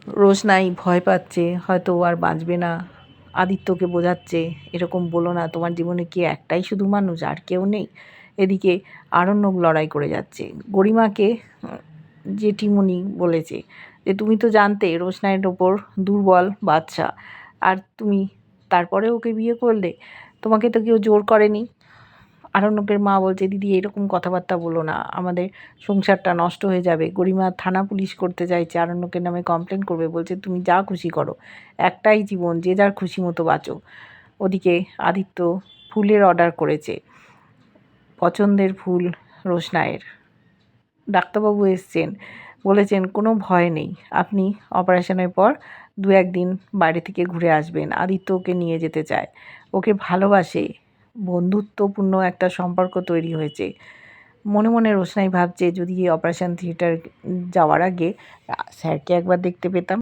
রোশনাই ভয় পাচ্ছে, হয়তো ও আর বাঁচবে না। আদিত্যকে বোঝাচ্ছে, এরকম বলো না, তোমার জীবনে কি একটাই শুধু মানুষ, আর কেউ নেই? এদিকে আরণ্যক লড়াই করে যাচ্ছে। গরিমাকে জেঠিমণি বলেছে যে তুমি তো জানতে রোশনাইয়ের ওপর দুর্বল বাচ্চা, আর তুমি তারপরে ওকে বিয়ে করলে, তোমাকে তো কেউ জোর করেনি। আরণ্যকের মা বলছে, দিদি এরকম কথাবার্তা বলো না, আমাদের সংসারটা নষ্ট হয়ে যাবে। গরিমা থানা পুলিশ করতে চাইছে, আরণ্যকের নামে কমপ্লেন করবে। বলছে তুমি যা খুশি করো, একটাই জীবন, যে যার খুশি মতো বাঁচো। ওদিকে আদিত্য ফুলের অর্ডার করেছে, পছন্দের ফুল রোশনাইয়ের। ডাক্তারবাবু এসছেন, বলেছেন কোনো ভয় নেই, আপনি অপারেশনের পর 2-1 দিন বাইরে থেকে ঘুরে আসবেন। আদিত্য ওকে নিয়ে যেতে চায়, ওকে ভালোবাসে, বন্ধুত্বপূর্ণ একটা সম্পর্ক তৈরি হয়েছে। মনে মনে রোশনাই ভাবছে, যদি এই অপারেশন থিয়েটার যাওয়ার আগে স্যারকে একবার দেখতে পেতাম।